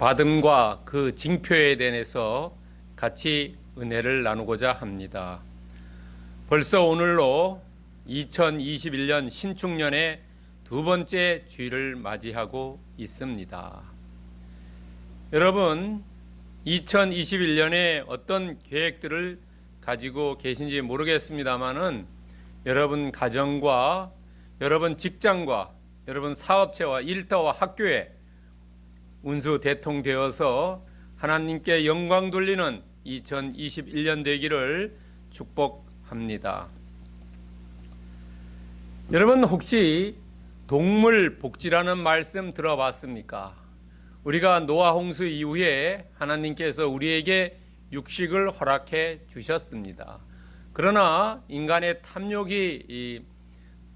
받음과 그 징표에 대해서 같이 은혜를 나누고자 합니다. 벌써 오늘로 2021년 신축년의 두 번째 주일을 맞이하고 있습니다. 여러분, 2021년에 어떤 계획들을 가지고 계신지 모르겠습니다만은 여러분 가정과 여러분 직장과 여러분 사업체와 일터와 학교에 운수 대통되어서 하나님께 영광 돌리는 2021년 되기를 축복합니다. 여러분 혹시 동물 복지라는 말씀 들어봤습니까? 우리가 노아 홍수 이후에 하나님께서 우리에게 육식을 허락해 주셨습니다. 그러나 인간의 탐욕이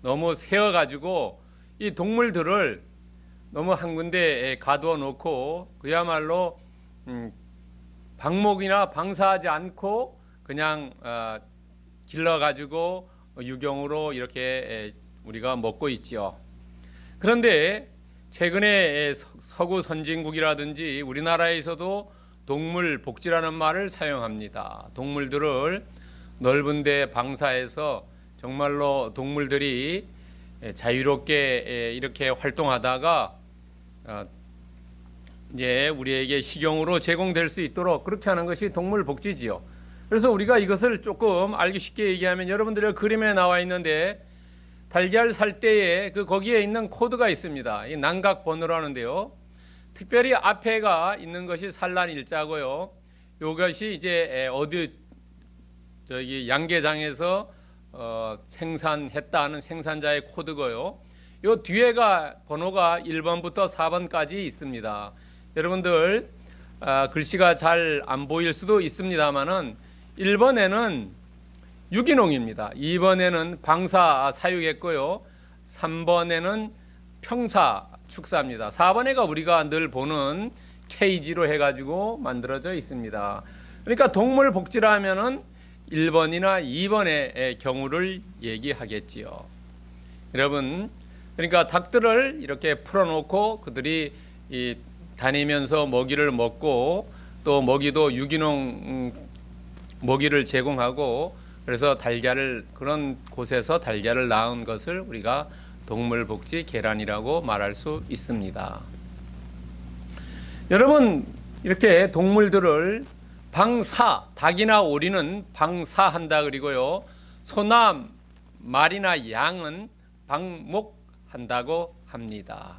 너무 세어가지고 이 동물들을 너무 한 군데에 가두어 놓고 그야말로 방목이나 방사하지 않고 그냥 길러가지고 유경으로 이렇게 우리가 먹고 있지요. 그런데 최근에 서구 선진국이라든지 우리나라에서도 동물 복지라는 말을 사용합니다. 동물들을 넓은 데 방사해서 정말로 동물들이 자유롭게 이렇게 활동하다가 이제 우리에게 식용으로 제공될 수 있도록 그렇게 하는 것이 동물 복지지요. 그래서 우리가 이것을 조금 알기 쉽게 얘기하면 여러분들의 그림에 나와 있는데 달걀 살 때에 거기에 있는 코드가 있습니다. 이 난각 번호로 하는데요. 특별히 앞에가 있는 것이 산란일자고요. 이것이 이제 양계장에서 생산했다는 생산자의 코드고요. 요 뒤에가 번호가 1번부터 4번까지 있습니다. 여러분들 글씨가 잘 안 보일 수도 있습니다만은 1번에는 유기농입니다. 2번에는 방사 사육했고요. 3번에는 평사 축사입니다. 4번에가 우리가 늘 보는 케이지로 해가지고 만들어져 있습니다. 그러니까 동물 복지라 하면은 1번이나 2번의 경우를 얘기하겠지요. 여러분, 그러니까 닭들을 이렇게 풀어놓고 그들이 다니면서 먹이를 먹고 또 먹이도 유기농 먹이를 제공하고 그래서 그런 곳에서 달걀을 낳은 것을 우리가 동물복지 계란이라고 말할 수 있습니다. 여러분, 이렇게 동물들을 닭이나 오리는 방사한다 그리고요. 소나 말이나 양은 방목한다고 합니다.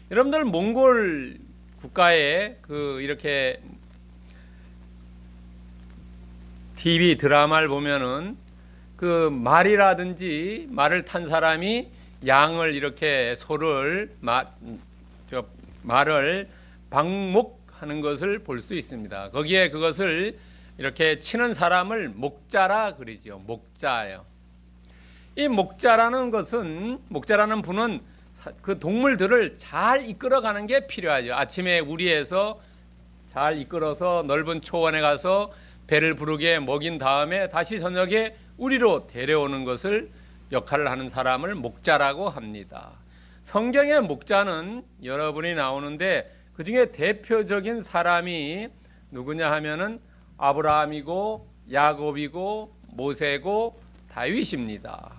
여러분들 몽골 국가에 이렇게 TV 드라마를 보면은 말을 탄 사람이 양을 이렇게 말을 방목하는 것을 볼 수 있습니다. 거기에 그것을 이렇게 치는 사람을 목자라 그러지요. 목자예요. 이 목자라는 분은 그 동물들을 잘 이끌어가는 게 필요하죠. 아침에 우리에서 잘 이끌어서 넓은 초원에 가서 배를 부르게 먹인 다음에 다시 저녁에 우리로 데려오는 것을 역할을 하는 사람을 목자라고 합니다. 성경의 목자는 여러분이 나오는데 그 중에 대표적인 사람이 누구냐 하면은 아브라함이고 야곱이고 모세고 다윗입니다.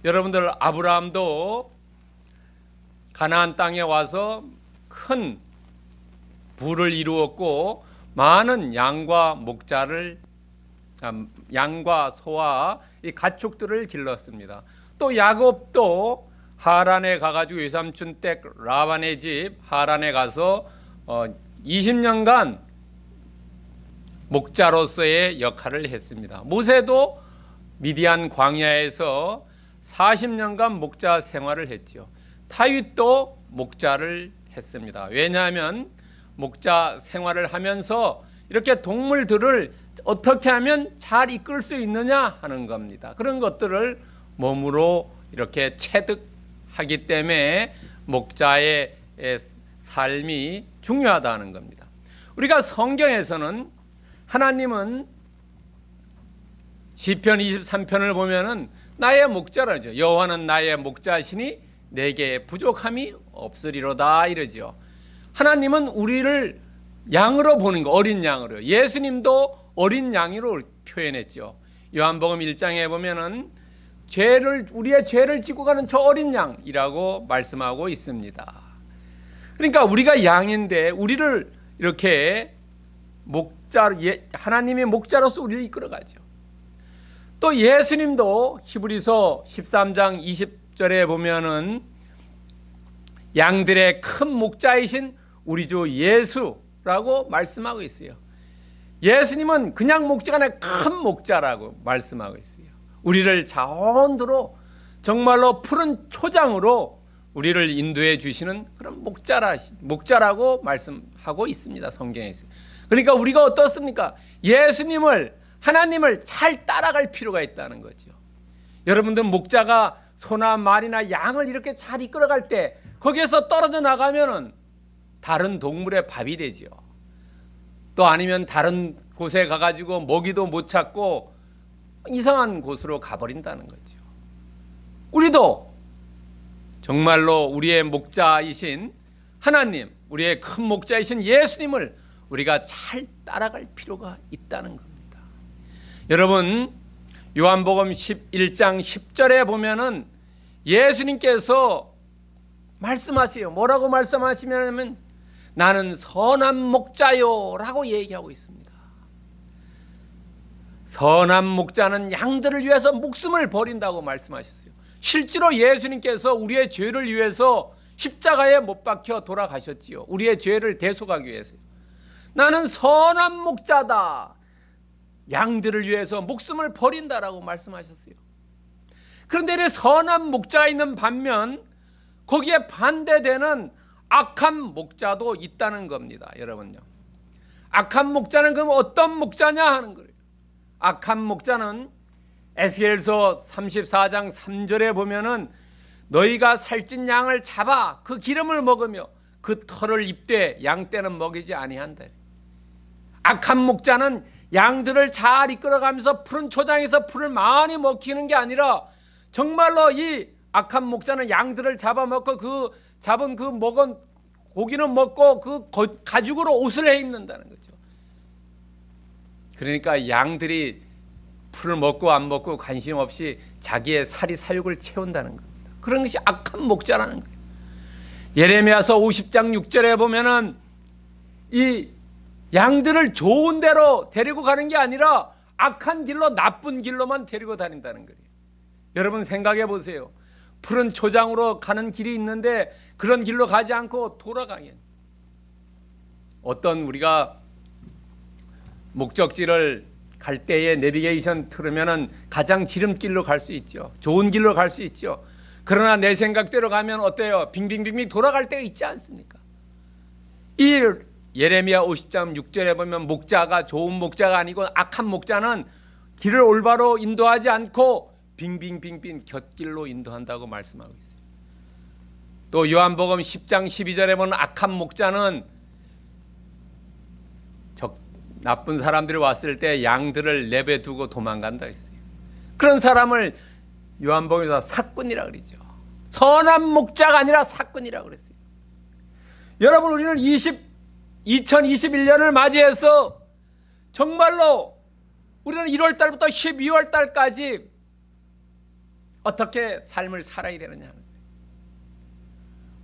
여러분들 아브라함도 가나안 땅에 와서 큰 부를 이루었고 많은 양과 소와 이 가축들을 길렀습니다. 또 야곱도 하란에 가가지고 외삼촌 댁 라반의 집 하란에 가서 20년간 목자로서의 역할을 했습니다. 모세도 미디안 광야에서 40년간 목자 생활을 했죠. 다윗도 목자를 했습니다. 왜냐하면 목자 생활을 하면서 이렇게 동물들을 어떻게 하면 잘 이끌 수 있느냐 하는 겁니다. 그런 것들을 몸으로 이렇게 체득하기 때문에 목자의 삶이 중요하다는 겁니다. 우리가 성경에서는 하나님은 시편 23편을 보면은 나의 목자라죠. 여호와는 나의 목자시니 내게 부족함이 없으리로다 이러죠. 하나님은 우리를 양으로 보는 거, 어린 양으로. 예수님도 어린 양으로 표현했죠. 요한복음 1장에 보면은 우리의 죄를 지고 가는 저 어린 양이라고 말씀하고 있습니다. 그러니까 우리가 양인데 우리를 이렇게 하나님의 목자로서 우리를 이끌어가죠. 또 예수님도 히브리서 13장 20절에 보면은 양들의 큰 목자이신 우리 주 예수라고 말씀하고 있어요. 예수님은 그냥 목자가 아니라 큰 목자라고 말씀하고 있어요. 우리를 자원으로 정말로 푸른 초장으로 우리를 인도해 주시는 그런 목자라고 말씀하고 있습니다. 성경에서. 그러니까 우리가 어떻습니까? 하나님을 잘 따라갈 필요가 있다는 거죠. 여러분들 목자가 소나 말이나 양을 이렇게 잘 이끌어갈 때 거기에서 떨어져 나가면은 다른 동물의 밥이 되지요. 또 아니면 다른 곳에 가가지고 먹이도 못 찾고 이상한 곳으로 가버린다는 거죠. 우리도 정말로 우리의 목자이신 하나님, 우리의 큰 목자이신 예수님을 우리가 잘 따라갈 필요가 있다는 겁니다. 여러분, 요한복음 11장 10절에 보면은 예수님께서 말씀하세요. 뭐라고 말씀하시냐면 나는 선한 목자요 라고 얘기하고 있습니다. 선한 목자는 양들을 위해서 목숨을 버린다고 말씀하셨어요. 실제로 예수님께서 우리의 죄를 위해서 십자가에 못 박혀 돌아가셨지요. 우리의 죄를 대속하기 위해서요. 나는 선한 목자다. 양들을 위해서 목숨을 버린다라고 말씀하셨어요. 그런데 이 선한 목자가 있는 반면 거기에 반대되는 악한 목자도 있다는 겁니다. 여러분요. 악한 목자는 그럼 어떤 목자냐 하는 거예요. 악한 목자는 에스겔서 34장 3절에 보면은 너희가 살찐 양을 잡아 그 기름을 먹으며 그 털을 입되 양 떼는 먹이지 아니한다. 악한 목자는 양들을 잘 이끌어가면서 푸른 초장에서 풀을 많이 먹히는 게 아니라 정말로 이 악한 목자는 양들을 잡아먹고 그 잡은 그 먹은 고기는 먹고 그 가죽으로 옷을 해 입는다는 거죠. 그러니까 양들이 풀을 먹고 안 먹고 관심 없이 자기의 살이 사육을 채운다는 겁니다. 그런 것이 악한 목자라는 거예요. 예레미야서 50장 6절에 보면은 이 양들을 좋은 데로 데리고 가는 게 아니라 악한 길로 나쁜 길로만 데리고 다닌다는 거예요. 여러분 생각해 보세요. 푸른 초장으로 가는 길이 있는데 그런 길로 가지 않고 돌아가게. 어떤 우리가 목적지를 갈 때에 내비게이션 틀으면은 가장 지름길로 갈 수 있죠. 좋은 길로 갈 수 있죠. 그러나 내 생각대로 가면 어때요? 빙빙빙빙 돌아갈 때가 있지 않습니까? 이 예레미야 50장 6절에 보면 목자가 좋은 목자가 아니고 악한 목자는 길을 올바로 인도하지 않고 빙빙빙빙 곁길로 인도한다고 말씀하고 있어요. 또 요한복음 10장 12절에 보면 악한 목자는 나쁜 사람들이 왔을 때 양들을 내버려두고 도망간다 했어요. 그런 사람을 요한복음에서 사꾼이라고 그러죠. 선한 목자가 아니라 사꾼이라고 그랬어요. 여러분 우리는 2021년을 맞이해서 정말로 우리는 1월 달부터 12월 달까지 어떻게 삶을 살아야 되느냐 하는 거예요.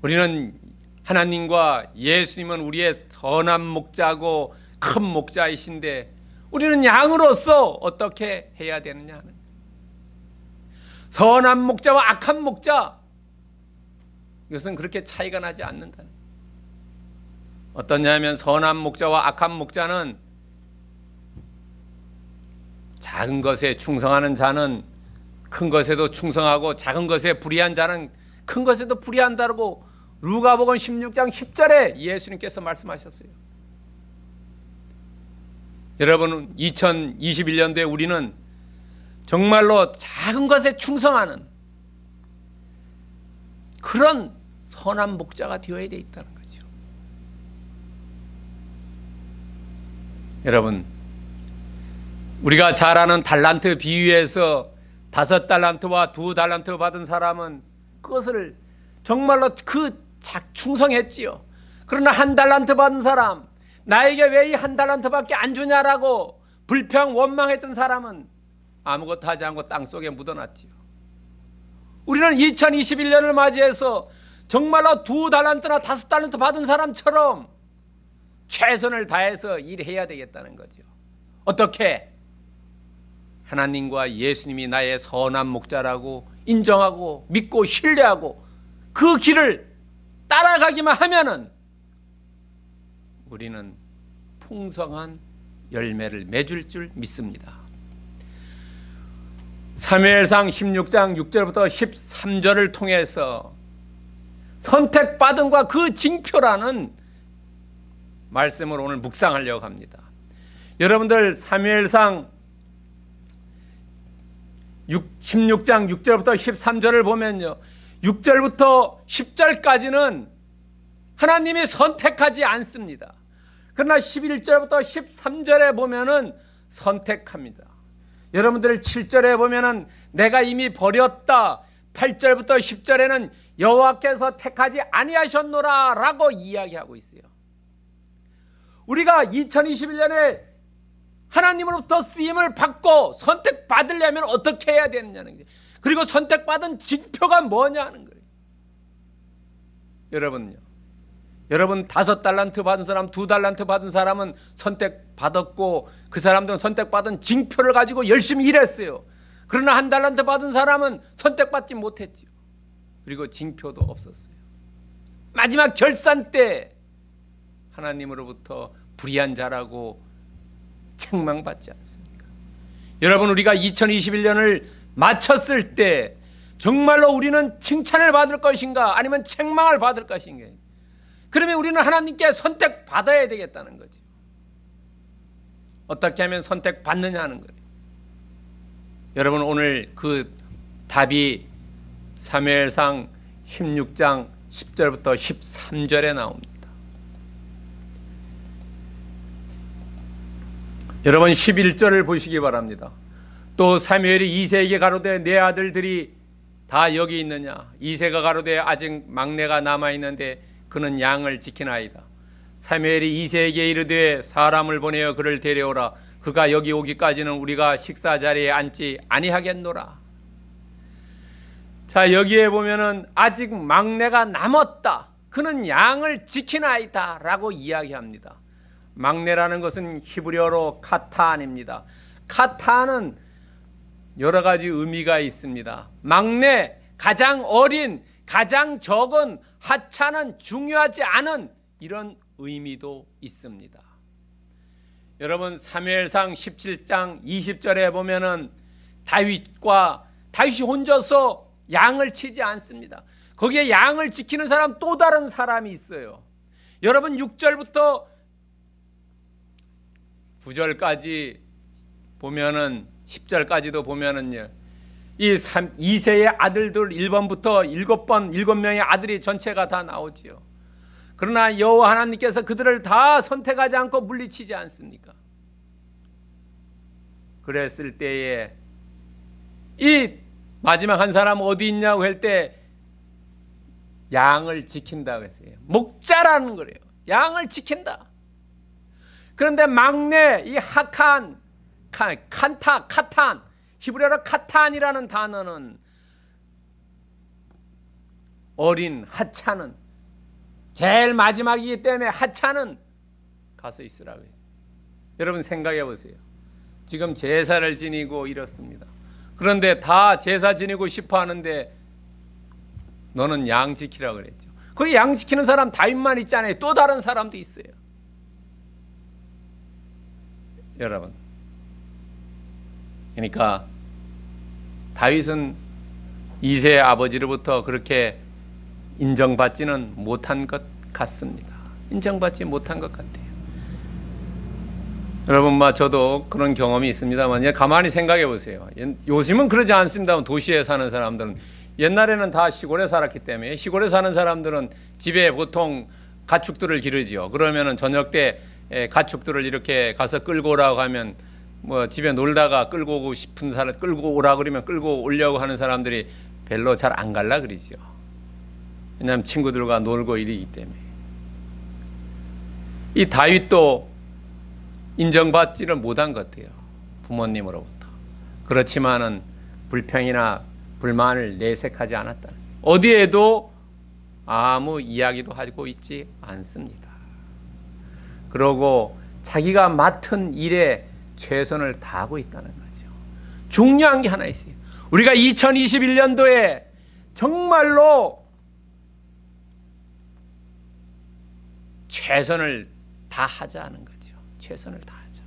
우리는 하나님과 예수님은 우리의 선한 목자고 큰 목자이신데 우리는 양으로서 어떻게 해야 되느냐 하는 거예요. 선한 목자와 악한 목자 이것은 그렇게 차이가 나지 않는다는 거예요. 어떠냐면 선한 목자와 악한 목자는 작은 것에 충성하는 자는 큰 것에도 충성하고 작은 것에 불의한 자는 큰 것에도 불의한다고 루가복음 16장 10절에 예수님께서 말씀하셨어요. 여러분 2021년도에 우리는 정말로 작은 것에 충성하는 그런 선한 목자가 되어야 돼 있다는 거죠. 여러분 우리가 잘 아는 달란트 비유에서 5달란트와 2달란트 받은 사람은 그것을 정말로 충성했지요. 그러나 1달란트 받은 사람 나에게 왜 이 한 달란트밖에 안 주냐라고 불평 원망했던 사람은 아무것도 하지 않고 땅속에 묻어놨지요. 우리는 2021년을 맞이해서 정말로 2달란트나 5달란트 받은 사람처럼 최선을 다해서 일해야 되겠다는 거죠. 어떻게? 하나님과 예수님이 나의 선한 목자라고 인정하고 믿고 신뢰하고 그 길을 따라가기만 하면은 우리는 풍성한 열매를 맺을 줄 믿습니다. 사무엘상 16장 6절부터 13절을 통해서 선택받음과 그 징표라는 말씀을 오늘 묵상하려고 합니다. 여러분들 사무엘상 16장 6절부터 13절을 보면요, 6절부터 10절까지는 하나님이 선택하지 않습니다. 그러나 11절부터 13절에 보면은 선택합니다. 여러분들 7절에 보면은 내가 이미 버렸다. 8절부터 10절에는 여호와께서 택하지 아니하셨노라 라고 이야기하고 있어요. 우리가 2021년에 하나님으로부터 쓰임을 받고 선택받으려면 어떻게 해야 되느냐는 거예요. 그리고 선택받은 징표가 뭐냐 하는 거예요. 여러분요, 여러분 5달란트 받은 사람, 2달란트 받은 사람은 선택받았고 그 사람들은 선택받은 징표를 가지고 열심히 일했어요. 그러나 1달란트 받은 사람은 선택받지 못했죠. 그리고 징표도 없었어요. 마지막 결산 때 하나님으로부터 불의한 자라고 책망받지 않습니까? 여러분, 우리가 2021년을 마쳤을 때 정말로 우리는 칭찬을 받을 것인가 아니면 책망을 받을 것인가? 그러면 우리는 하나님께 선택받아야 되겠다는 거죠. 어떻게 하면 선택받느냐 하는 거예요. 여러분, 오늘 그 답이 사무엘상 16장 10절부터 13절에 나옵니다. 여러분 11절을 보시기 바랍니다. 또 사무엘이 이새에게 가로되 내 아들들이 다 여기 있느냐? 이새가 가로되 아직 막내가 남아있는데 그는 양을 지키나이다. 사무엘이 이새에게 이르되 사람을 보내어 그를 데려오라. 그가 여기 오기까지는 우리가 식사 자리에 앉지 아니하겠노라. 자, 여기에 보면은 아직 막내가 남았다. 그는 양을 지키나이다 라고 이야기합니다. 막내라는 것은 히브리어로 카타안입니다. 카타안은 여러 가지 의미가 있습니다. 막내, 가장 어린, 가장 적은, 하찮은, 중요하지 않은 이런 의미도 있습니다. 여러분 사무엘상 17장 20절에 보면은 다윗이 혼자서 양을 치지 않습니다. 거기에 양을 지키는 사람 또 다른 사람이 있어요. 여러분 6절부터 9절까지 보면은 10절까지도 보면은요, 이 이새의 아들들 1번부터 7명의 아들이 전체가 다 나오지요. 그러나 여호와 하나님께서 그들을 다 선택하지 않고 물리치지 않습니까? 그랬을 때에 이 마지막 한 사람 어디 있냐고 할 때 양을 지킨다고 했어요. 목자라는 거래요. 양을 지킨다. 그런데 막내 이 카탄 히브리어로 카탄이라는 단어는 어린, 하찮은, 제일 마지막이기 때문에 하찮은 가서 있으라고 해요. 여러분 생각해 보세요. 지금 제사를 지니고 이렇습니다. 그런데 다 제사 지니고 싶어 하는데 너는 양 지키라고 그랬죠. 거기 양 지키는 사람 다윗만 있잖아요. 또 다른 사람도 있어요. 여러분, 그러니까 다윗은 이새의 아버지로부터 그렇게 인정받지는 못한 것 같습니다. 인정받지 못한 것 같아요. 여러분, 저도 그런 경험이 있습니다만 가만히 생각해 보세요. 요즘은 그러지 않습니다만 도시에 사는 사람들은, 옛날에는 다 시골에 살았기 때문에 시골에 사는 사람들은 집에 보통 가축들을 기르지요. 그러면은 저녁 때 가축들을 이렇게 가서 끌고 오라고 하면 집에 놀다가 끌고 오고 싶은 사람 끌고 오라 그러면 끌고 오려고 하는 사람들이 별로 잘 안 갈라 그러죠. 왜냐하면 친구들과 놀고 이러기 때문에. 이 다윗도 인정받지를 못한 것 같아요. 부모님으로부터. 그렇지만은 불평이나 불만을 내색하지 않았다. 어디에도 아무 이야기도 하고 있지 않습니다. 그러고 자기가 맡은 일에 최선을 다하고 있다는 거죠. 중요한 게 하나 있어요. 우리가 2021년도에 정말로 최선을 다하자는 거죠. 최선을 다하자.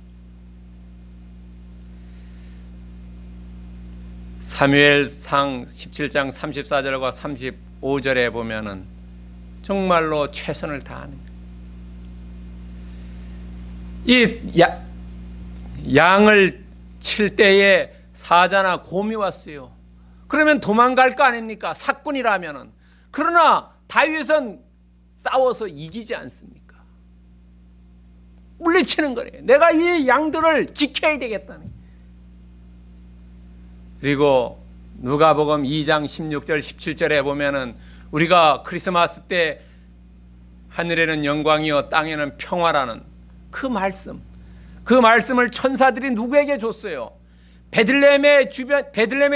사무엘상 17장 34절과 35절에 보면은 정말로 최선을 다하는 거예요. 이 양을 칠 때에 사자나 곰이 왔어요. 그러면 도망갈 거 아닙니까? 사꾼이라면은. 그러나 다윗은 싸워서 이기지 않습니까? 물리치는 거래요. 내가 이 양들을 지켜야 되겠다는. 그리고 누가복음 2장 16절 17절에 보면은 우리가 크리스마스 때 하늘에는 영광이요 땅에는 평화라는 그 말씀을 천사들이 누구에게 줬어요? 베들레헴에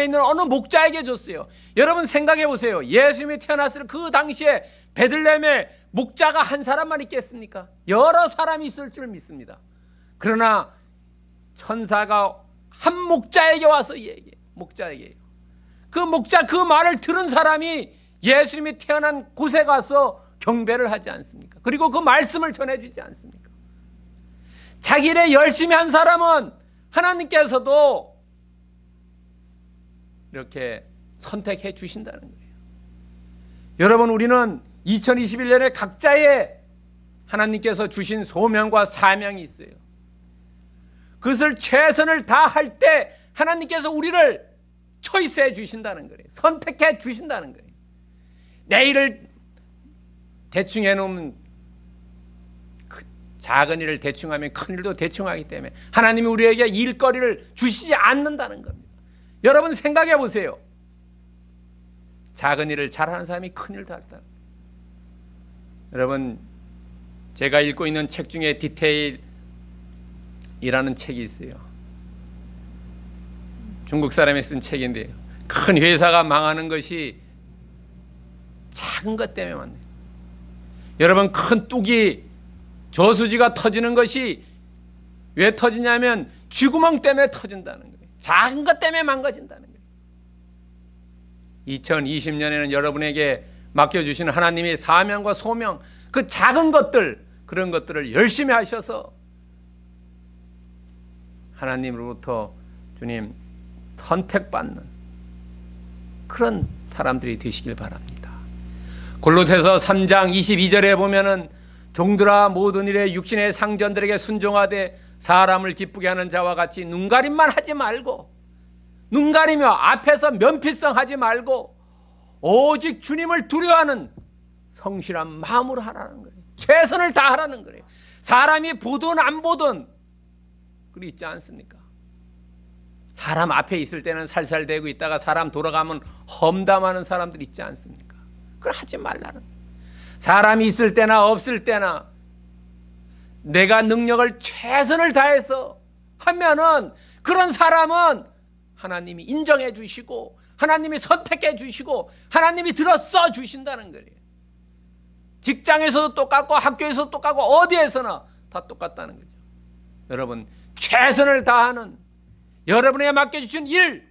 있는 어느 목자에게 줬어요. 여러분 생각해 보세요. 예수님이 태어났을 그 당시에 베들레헴에 목자가 한 사람만 있겠습니까? 여러 사람이 있을 줄 믿습니다. 그러나 천사가 한 목자에게 와서 얘기해요. 목자에게요. 그 목자 그 말을 들은 사람이 예수님이 태어난 곳에 가서 경배를 하지 않습니까? 그리고 그 말씀을 전해주지 않습니까? 자기 일에 열심히 한 사람은 하나님께서도 이렇게 선택해 주신다는 거예요. 여러분, 우리는 2021년에 각자의 하나님께서 주신 소명과 사명이 있어요. 그것을 최선을 다할 때 하나님께서 우리를 초이스해 주신다는 거예요. 선택해 주신다는 거예요. 내일을 대충 해놓으면 작은 일을 대충 하면 큰 일도 대충 하기 때문에 하나님이 우리에게 일거리를 주시지 않는다는 겁니다. 여러분 생각해 보세요. 작은 일을 잘하는 사람이 큰 일도 한다. 여러분, 제가 읽고 있는 책 중에 디테일이라는 책이 있어요. 중국 사람이 쓴 책인데요. 큰 회사가 망하는 것이 작은 것 때문에 만나요. 여러분, 큰 뚝이 저수지가 터지는 것이 왜 터지냐면 쥐구멍 때문에 터진다는 거예요. 작은 것 때문에 망가진다는 거예요. 2020년에는 여러분에게 맡겨주신 하나님의 사명과 소명, 그 작은 것들, 그런 것들을 열심히 하셔서 하나님으로부터 주님 선택받는 그런 사람들이 되시길 바랍니다. 골로새서 3장 22절에 보면은 종들아 모든 일에 육신의 상전들에게 순종하되 사람을 기쁘게 하는 자와 같이 눈가림만 하지 말고, 눈 가리며 앞에서 면피성 하지 말고 오직 주님을 두려워하는 성실한 마음으로 하라는 거예요. 최선을 다하라는 거예요. 사람이 보든 안 보든 그리 있지 않습니까? 사람 앞에 있을 때는 살살대고 있다가 사람 돌아가면 험담하는 사람들 있지 않습니까? 그걸 하지 말라는. 사람이 있을 때나 없을 때나 내가 능력을 최선을 다해서 하면은 그런 사람은 하나님이 인정해 주시고 하나님이 선택해 주시고 하나님이 들어 써 주신다는 거예요. 직장에서도 똑같고 학교에서도 똑같고 어디에서나 다 똑같다는 거죠. 여러분, 최선을 다하는 여러분에게 맡겨주신 일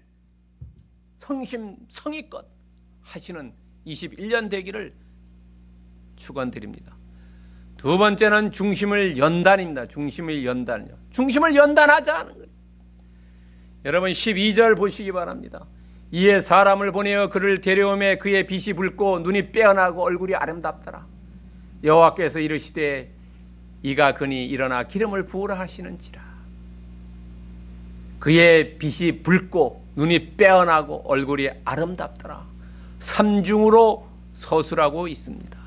성심성의껏 하시는 21년 되기를 축원드립니다. 두 번째는 중심을 연단입니다. 중심을 연단하자 는 거예요. 여러분 12절 보시기 바랍니다. 이에 사람을 보내어 그를 데려오매 그의 빛이 붉고 눈이 빼어나고 얼굴이 아름답더라. 여호와께서 이르시되 이가 그니 일어나 기름을 부으라 하시는지라. 그의 빛이 붉고 눈이 빼어나고 얼굴이 아름답더라. 삼중으로 서술하고 있습니다.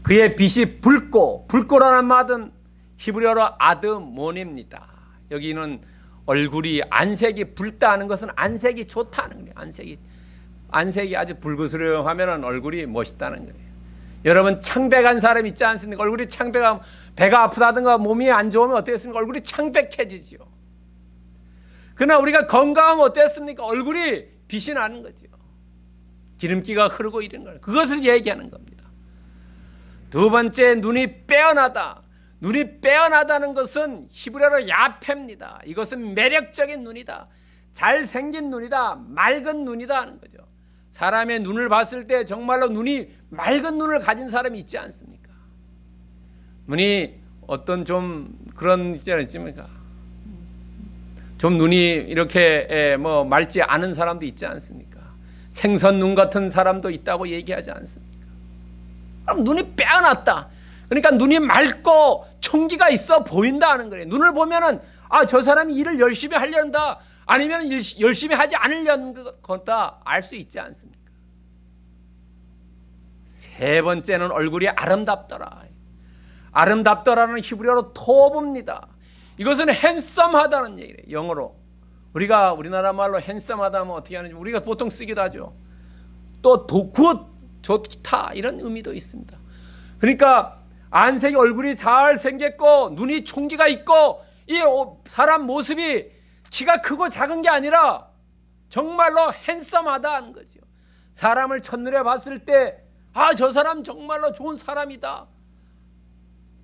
그의 빛이 붉고라는 말은 히브리어로 아드몬입니다. 여기는 얼굴이 안색이 붉다는 것은 안색이 좋다는 거예요. 안색이 아주 붉으스름하면 얼굴이 멋있다는 거예요. 여러분 창백한 사람 있지 않습니까? 얼굴이 창백하면 배가 아프다든가 몸이 안 좋으면 어떻겠습니까? 얼굴이 창백해지죠. 그러나 우리가 건강하면 어땠습니까? 얼굴이 빛이 나는 거죠. 기름기가 흐르고 이런 걸 그것을 얘기하는 겁니다. 두 번째, 눈이 빼어나다. 눈이 빼어나다는 것은 히브리어로 야페입니다. 이것은 매력적인 눈이다. 잘생긴 눈이다. 맑은 눈이다 하는 거죠. 사람의 눈을 봤을 때 정말로 눈이 맑은 눈을 가진 사람이 있지 않습니까? 눈이 어떤 좀 그런 있지 않습니까? 좀 눈이 이렇게 뭐 맑지 않은 사람도 있지 않습니까? 생선 눈 같은 사람도 있다고 얘기하지 않습니까? 그럼 눈이 빼어났다. 그러니까 눈이 맑고 총기가 있어 보인다 하는 거예요. 눈을 보면은 저 사람이 일을 열심히 하려는다. 아니면 열심히 하지 않으려는 거다 알 수 있지 않습니까? 세 번째는 얼굴이 아름답더라. 아름답더라는 히브리어로 토브입니다. 이것은 핸섬하다는 얘기예요. 영어로. 우리가 우리나라 말로 핸섬하다 하면 어떻게 하는지 우리가 보통 쓰기도 하죠. 또 굿, 좋다 이런 의미도 있습니다. 그러니까 안색이 얼굴이 잘 생겼고 눈이 총기가 있고 이 사람 모습이 키가 크고 작은 게 아니라 정말로 핸섬하다 하는 거죠. 사람을 첫눈에 봤을 때 저 사람 정말로 좋은 사람이다.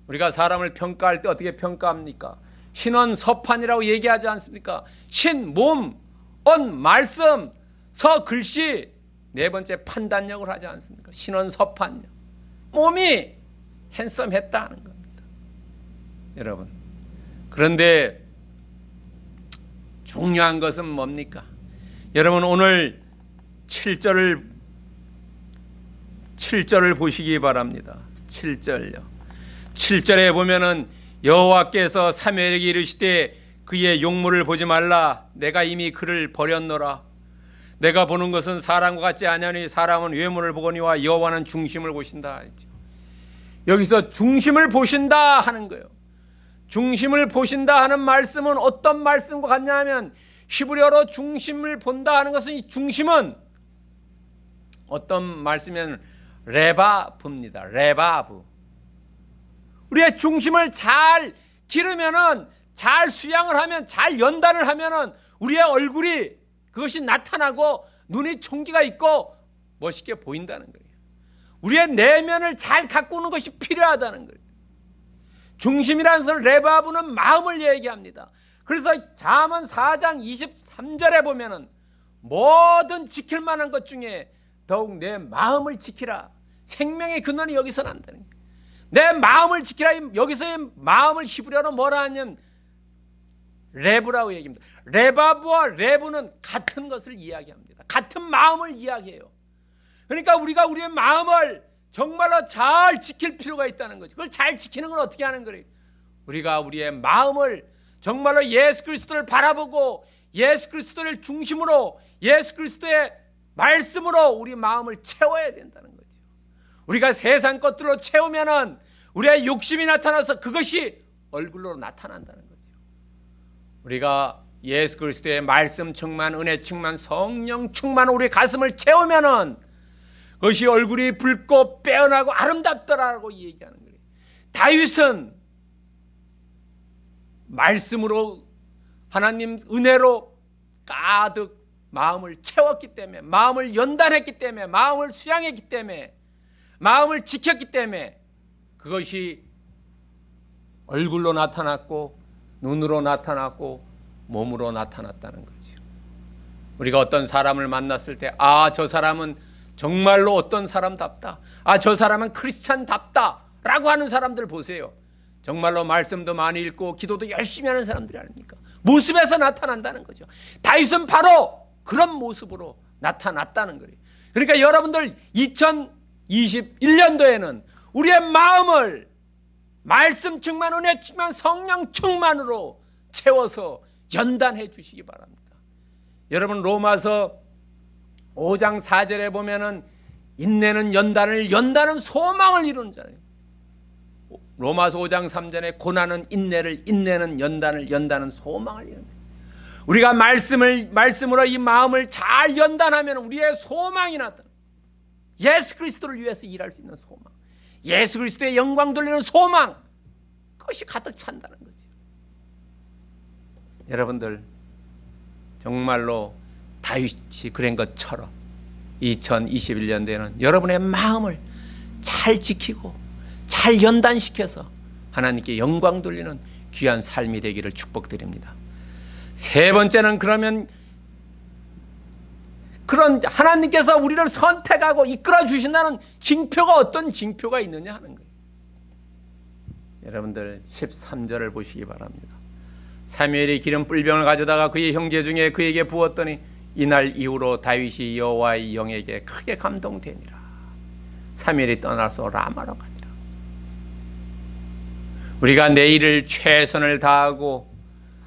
우리가 사람을 평가할 때 어떻게 평가합니까? 신원서판이라고 얘기하지 않습니까? 신, 몸, 언, 말씀, 서, 글씨. 네 번째 판단력을 하지 않습니까? 신원서판력. 몸이 핸섬했다는 겁니다. 여러분. 그런데 중요한 것은 뭡니까? 여러분 오늘 7절을 보시기 바랍니다. 7절요. 7절에 보면은 여호와께서 사무엘에게 이르시되 그의 용모를 보지 말라. 내가 이미 그를 버렸노라. 내가 보는 것은 사람과 같지 아니하니 사람은 외모를 보거니와 여호와는 중심을 보신다 했죠. 여기서 중심을 보신다 하는 거예요. 중심을 보신다 하는 말씀은 어떤 말씀과 같냐 하면 히브리어로 중심을 본다 하는 것은 이 중심은 어떤 말씀이면 레바브입니다. 레바브. 우리의 중심을 잘 기르면은 잘 수양을 하면 잘 연단을 하면은 우리의 얼굴이 그것이 나타나고 눈이 총기가 있고 멋있게 보인다는 거예요. 우리의 내면을 잘 가꾸는 것이 필요하다는 거예요. 중심이라는 것은 레바브는 마음을 얘기합니다. 그래서 잠언 4장 23절에 보면은 모든 지킬 만한 것 중에 더욱 내 마음을 지키라. 생명의 근원이 여기서 난다는 거예요. 내 마음을 지키라. 여기서의 마음을 히브리어로 뭐라 하냐면 레브라고 얘기합니다. 레바브와 레브는 같은 것을 이야기합니다. 같은 마음을 이야기해요. 그러니까 우리가 우리의 마음을 정말로 잘 지킬 필요가 있다는 거죠. 그걸 잘 지키는 건 어떻게 하는 거예요? 우리가 우리의 마음을 정말로 예수 그리스도를 바라보고 예수 그리스도를 중심으로 예수 그리스도의 말씀으로 우리 마음을 채워야 된다는 거죠. 우리가 세상 것들로 채우면은 우리의 욕심이 나타나서 그것이 얼굴로 나타난다는 거죠. 우리가 예수 그리스도의 말씀 충만, 은혜 충만, 성령 충만 우리 가슴을 채우면은 그것이 얼굴이 붉고 빼어나고 아름답더라고 얘기하는 거예요. 다윗은 말씀으로 하나님 은혜로 가득 마음을 채웠기 때문에 마음을 연단했기 때문에 마음을 수양했기 때문에 마음을 지켰기 때문에 그것이 얼굴로 나타났고 눈으로 나타났고 몸으로 나타났다는 거죠. 우리가 어떤 사람을 만났을 때 저 사람은 정말로 어떤 사람답다. 저 사람은 크리스찬답다 라고 하는 사람들 보세요. 정말로 말씀도 많이 읽고 기도도 열심히 하는 사람들이 아닙니까? 모습에서 나타난다는 거죠. 다윗은 바로 그런 모습으로 나타났다는 거예요. 그러니까 여러분들 2021년도에는 우리의 마음을 말씀 충만, 은혜 충만, 성령 충만으로 채워서 연단해 주시기 바랍니다. 여러분 로마서 5장 4절에 보면은 인내는 연단을, 연단은 소망을 이루는 자예요. 로마서 5장 3절에 고난은 인내를, 인내는 연단을, 연단은 소망을 이룬다. 우리가 말씀으로 이 마음을 잘 연단하면 우리의 소망이 나타나. 예수 그리스도를 위해서 일할 수 있는 소망. 예수 그리스도의 영광 돌리는 소망, 그것이 가득 찬다는 거죠. 여러분들 정말로 다윗이 그런 것처럼 2021년도에는 여러분의 마음을 잘 지키고 잘 연단시켜서 하나님께 영광 돌리는 귀한 삶이 되기를 축복드립니다. 세 번째는 그러면 그런 하나님께서 우리를 선택하고 이끌어 주신다는 징표가 어떤 징표가 있느냐 하는 거예요. 여러분들 13절을 보시기 바랍니다. 사무엘이 기름 뿔병을 가져다가 그의 형제 중에 그에게 부었더니 이날 이후로 다윗이 여호와의 영에게 크게 감동되니라. 사무엘이 떠나서 라마로 가니라. 우리가 내 일을 최선을 다하고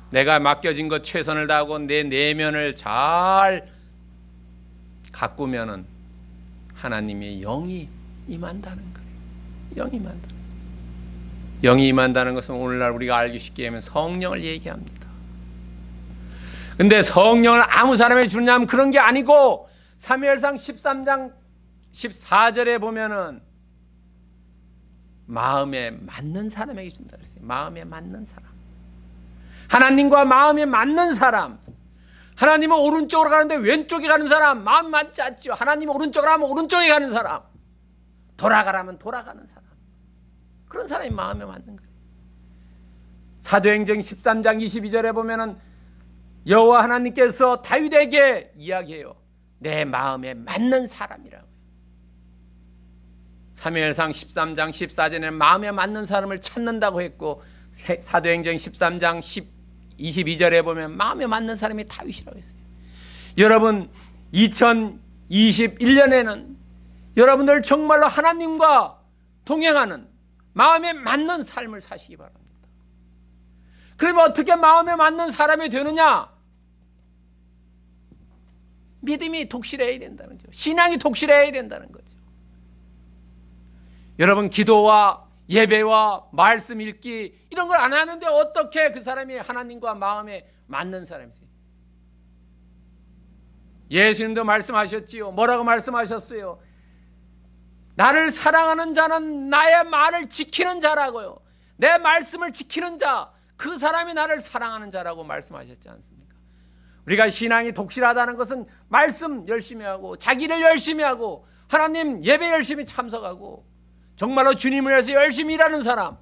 내가 맡겨진 것 최선을 다하고 내 내면을 잘 가꾸면은 하나님의 영이 임한다는 거예요. 영이 임한다. 영이 임한다는 것은 오늘날 우리가 알기 쉽게 하면 성령을 얘기합니다. 근데 성령을 아무 사람에게 주느냐면 그런 게 아니고 사무엘상 13장 14절에 보면은 마음에 맞는 사람에게 준다 그랬어요. 마음에 맞는 사람. 하나님과 마음에 맞는 사람. 하나님은 오른쪽으로 가는데 왼쪽에 가는 사람 마음 맞지 않죠. 하나님은 오른쪽으로 하면 오른쪽에 가는 사람, 돌아가라면 돌아가는 사람, 그런 사람이 마음에 맞는 거예요. 사도행전 13장 22절에 보면은 여호와 하나님께서 다윗에게 이야기해요. 내 마음에 맞는 사람이라고요. 사무엘상 13장 14절에는 마음에 맞는 사람을 찾는다고 했고 사도행전 13장 22절에 보면 마음에 맞는 사람이 다윗이라고 했어요. 여러분 2021년에는 여러분들 정말로 하나님과 동행하는 마음에 맞는 삶을 사시기 바랍니다. 그러면 어떻게 마음에 맞는 사람이 되느냐? 믿음이 독실해야 된다는 거죠. 신앙이 독실해야 된다는 거죠. 여러분 기도와 예배와 말씀 읽기 이런 걸 안 하는데 어떻게 그 사람이 하나님과 마음에 맞는 사람이세요? 예수님도 말씀하셨지요. 뭐라고 말씀하셨어요? 나를 사랑하는 자는 나의 말을 지키는 자라고요. 내 말씀을 지키는 자, 그 사람이 나를 사랑하는 자라고 말씀하셨지 않습니까? 우리가 신앙이 독실하다는 것은 말씀 열심히 하고 자기를 열심히 하고 하나님 예배 열심히 참석하고 정말로 주님을 위해서 열심히 일하는 사람,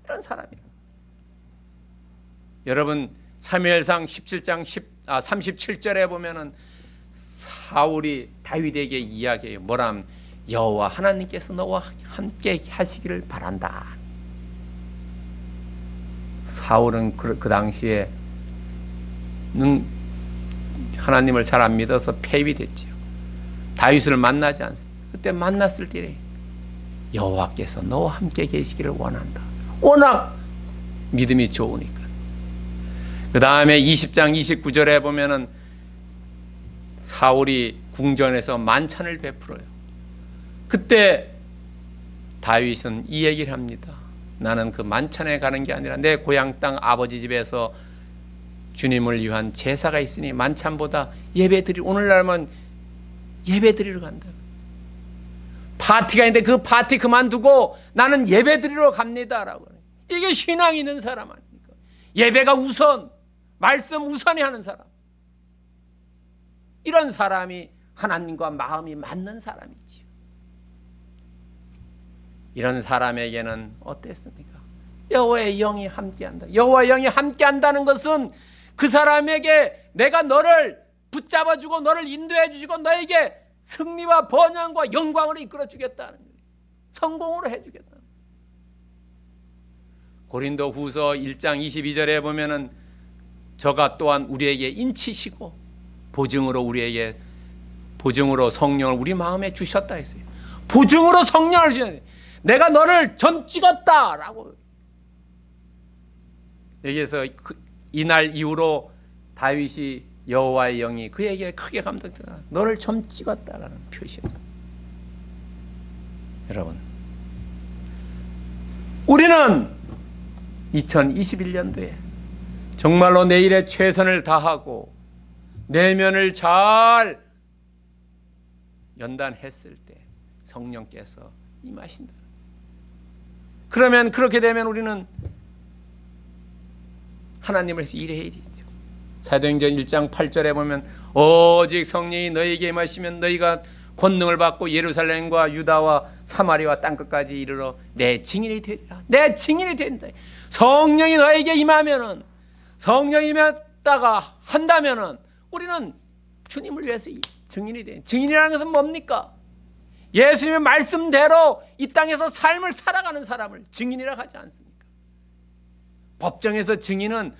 이런 사람이에요. 여러분 사무엘상 17장 37절에 보면은 사울이 다윗에게 이야기해요. 뭐라면 여호와 하나님께서 너와 함께 하시기를 바란다. 사울은 그 당시에는 하나님을 잘 안 믿어서 폐위됐지요. 다윗을 만나지 않습니다. 그때 만났을 때 여호와께서 너와 함께 계시기를 원한다. 워낙 믿음이 좋으니까. 그 다음에 20장 29절에 보면은 사울이 궁전에서 만찬을 베풀어요. 그때 다윗은 이 얘기를 합니다. 나는 그 만찬에 가는 게 아니라 내 고향 땅 아버지 집에서 주님을 위한 제사가 있으니 만찬보다 오늘날만 예배 드리러 간다. 파티가 있는데 그 파티 그만두고 나는 예배 드리러 갑니다라고. 이게 신앙이 있는 사람 아닙니까? 예배가 우선, 말씀 우선이 하는 사람. 이런 사람이 하나님과 마음이 맞는 사람이지요. 이런 사람에게는 어땠습니까? 여호와의 영이 함께한다. 여호와의 영이 함께한다는 것은 그 사람에게 내가 너를 붙잡아주고 너를 인도해주고 너에게 승리와 번영과 영광으로 이끌어주겠다는 거예요. 성공으로 해주겠다. 고린도 후서 1장 22절에 보면은 저가 또한 우리에게 인치시고 보증으로 성령을 우리 마음에 주셨다 했어요. 보증으로 성령을 주셨어요. 내가 너를 점 찍었다라고. 여기에서 이날 이후로 다윗이 여호와의 영이 그에게 크게 감동되다. 너를 점 찍었다라는 표시입니다. 여러분, 우리는 2021년도에 정말로 내 일에 최선을 다하고 내면을 잘 연단했을 때 성령께서 임하신다. 그러면 그렇게 되면 우리는 하나님을 위해서 일해야 되죠. 사도행전 1장 8절에 보면 오직 성령이 너희에게 임하시면 너희가 권능을 받고 예루살렘과 유다와 사마리아 땅끝까지 이르러 내 증인이 되리라. 내 증인이 된다. 성령이 너에게 임하면은, 성령이 임했다가 한다면은 우리는 주님을 위해서 증인이 돼. 증인이라는 것은 뭡니까? 예수님의 말씀대로 이 땅에서 삶을 살아가는 사람을 증인이라고 하지 않습니까? 법정에서 증인은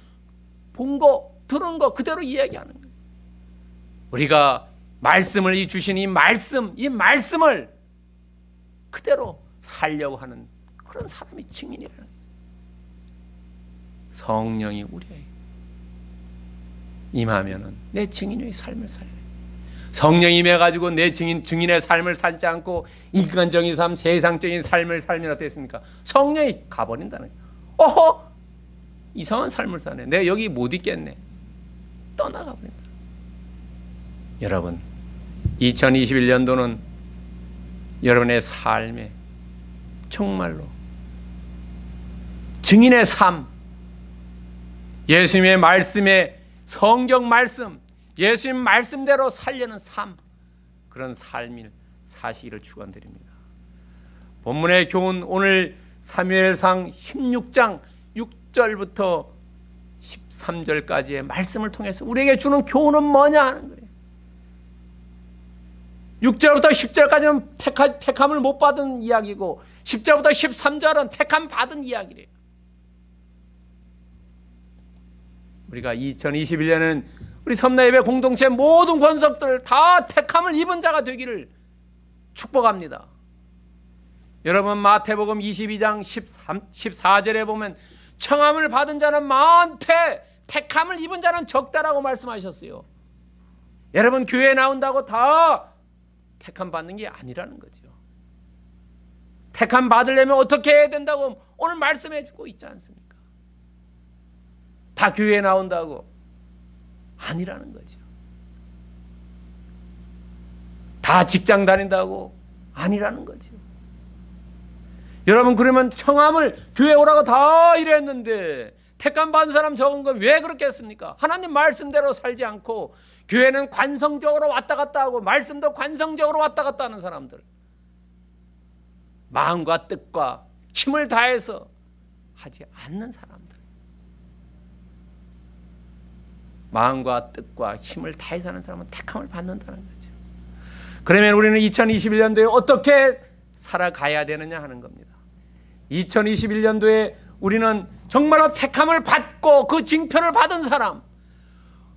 본 거, 들은 거 그대로 이야기하는 거예요. 우리가 말씀을 주신 이 말씀을 그대로 살려고 하는 그런 사람이 증인이라는 거예요. 성령이 우리에게 임하면은 내 증인의 삶을 살려요. 성령이 임해가지고 내 증인의 삶을 살지 않고 인간적인 삶, 세상적인 삶을 살면 어떻겠습니까? 성령이 가버린다는 거예요. 어허, 이상한 삶을 사네. 내가 여기 못 있겠네. 떠나가버린다. 여러분, 2021년도는 여러분의 삶에 정말로 증인의 삶, 예수님의 말씀에, 성경 말씀, 예수님 말씀대로 살려는 삶, 그런 삶을 사시기를 축원드립니다. 본문의 교훈, 오늘 사무엘상 16장 6절부터 13절까지의 말씀을 통해서 우리에게 주는 교훈은 뭐냐 하는 거예요. 6절부터 10절까지는 택함을 못 받은 이야기고 10절부터 13절은 택함 받은 이야기래요. 우리가 2021년은 우리 섬나예배 공동체 모든 권속들 다 택함을 입은 자가 되기를 축복합니다. 여러분, 마태복음 22장 14절에 보면 청함을 받은 자는 많되 택함을 입은 자는 적다라고 말씀하셨어요. 여러분, 교회에 나온다고 다 택함 받는 게 아니라는 거죠. 택함 받으려면 어떻게 해야 된다고 오늘 말씀해 주고 있지 않습니까? 다 교회에 나온다고 아니라는 거죠. 다 직장 다닌다고 아니라는 거죠. 여러분, 그러면 청함을 교회 오라고 다 이랬는데 택함 받은 사람 적은 건 왜 그렇겠습니까? 하나님 말씀대로 살지 않고 교회는 관성적으로 왔다 갔다 하고 말씀도 관성적으로 왔다 갔다 하는 사람들, 마음과 뜻과 힘을 다해서 하지 않는 사람들, 마음과 뜻과 힘을 다해서 하는 사람은 택함을 받는다는 거죠. 그러면 우리는 2021년도에 어떻게 살아가야 되느냐 하는 겁니다. 2021년도에 우리는 정말로 택함을 받고 그 징표를 받은 사람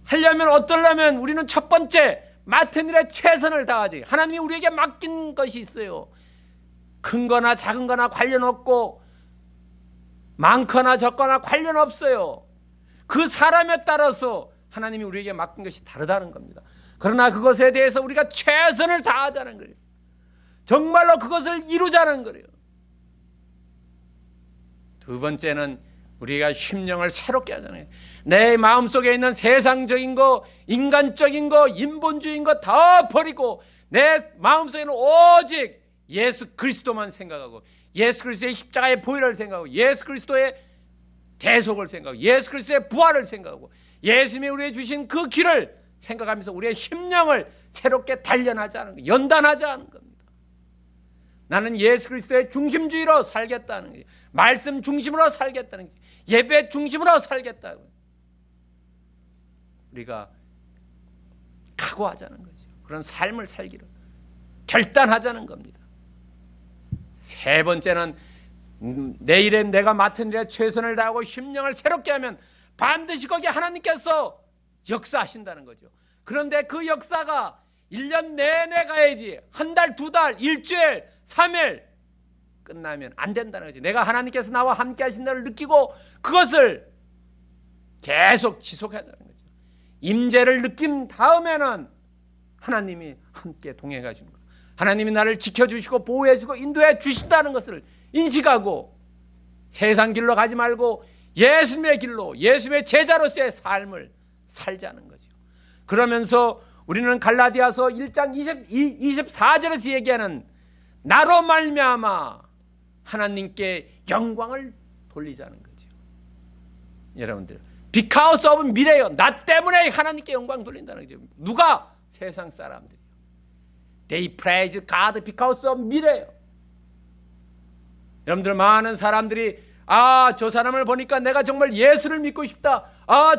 하려면 어떠려면 우리는 첫 번째 맡은 일에 최선을 다하지. 하나님이 우리에게 맡긴 것이 있어요. 큰 거나 작은 거나 관련 없고 많거나 적거나 관련 없어요. 그 사람에 따라서 하나님이 우리에게 맡긴 것이 다르다는 겁니다. 그러나 그것에 대해서 우리가 최선을 다하자는 거예요. 정말로 그것을 이루자는 거예요. 두 번째는 우리가 심령을 새롭게 하잖아요. 내 마음속에 있는 세상적인 거, 인간적인 거, 인본주의인 거 다 버리고 내 마음속에는 오직 예수 그리스도만 생각하고 예수 그리스도의 십자가의 보혈을 생각하고 예수 그리스도의 대속을 생각하고 예수 그리스도의 부활을 생각하고 예수님이 우리에게 주신 그 길을 생각하면서 우리의 심령을 새롭게 단련하자는 거, 연단하자는 겁니다. 나는 예수 그리스도의 중심주의로 살겠다는 거예요. 말씀 중심으로 살겠다는 거예요. 예배 중심으로 살겠다고. 우리가 각오하자는 거죠. 그런 삶을 살기를 결단하자는 겁니다. 세 번째는 내일에 내가 맡은 일에 최선을 다하고 심령을 새롭게 하면 반드시 거기에 하나님께서 역사하신다는 거죠. 그런데 그 역사가 1년 내내 가야지 한 달, 두 달, 일주일, 3일 끝나면 안 된다는 거죠. 내가 하나님께서 나와 함께 하신다를 느끼고 그것을 계속 지속하자는 거죠. 임재를 느낀 다음에는 하나님이 함께 동행해 가시는 거예요. 하나님이 나를 지켜주시고 보호해 주시고 인도해 주신다는 것을 인식하고 세상 길로 가지 말고 예수님의 길로 예수님의 제자로서의 삶을 살자는 거죠. 그러면서 우리는 갈라디아서 1장 24절에서 얘기하는 나로 말미암아 하나님께 영광을 돌리자는 거죠. 여러분들, because of 미래요. 나 때문에 하나님께 영광 돌린다는 거죠. 누가? 세상 사람들이요. They praise God because of 미래요. 여러분들, 많은 사람들이 저 사람을 보니까 내가 정말 예수를 믿고 싶다.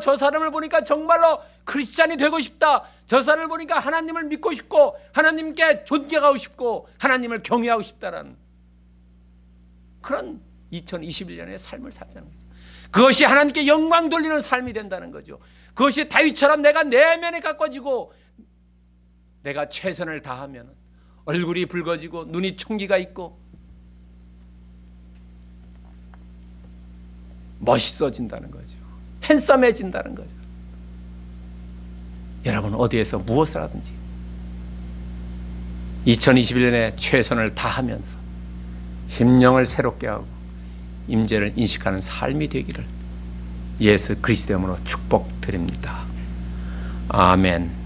저 사람을 보니까 정말로 크리스찬이 되고 싶다. 저 사람을 보니까 하나님을 믿고 싶고 하나님께 존경하고 싶고 하나님을 경외하고 싶다라는 그런 2021년의 삶을 살자는 거죠. 그것이 하나님께 영광 돌리는 삶이 된다는 거죠. 그것이 다윗처럼 내가 내면에 가까워지고 내가 최선을 다하면 얼굴이 붉어지고 눈이 총기가 있고 멋있어진다는 거죠. 핸섬해진다는 거죠. 여러분, 어디에서 무엇을 하든지 2021년에 최선을 다하면서 심령을 새롭게 하고 임재를 인식하는 삶이 되기를 예수 그리스도의 이름으로 축복드립니다. 아멘.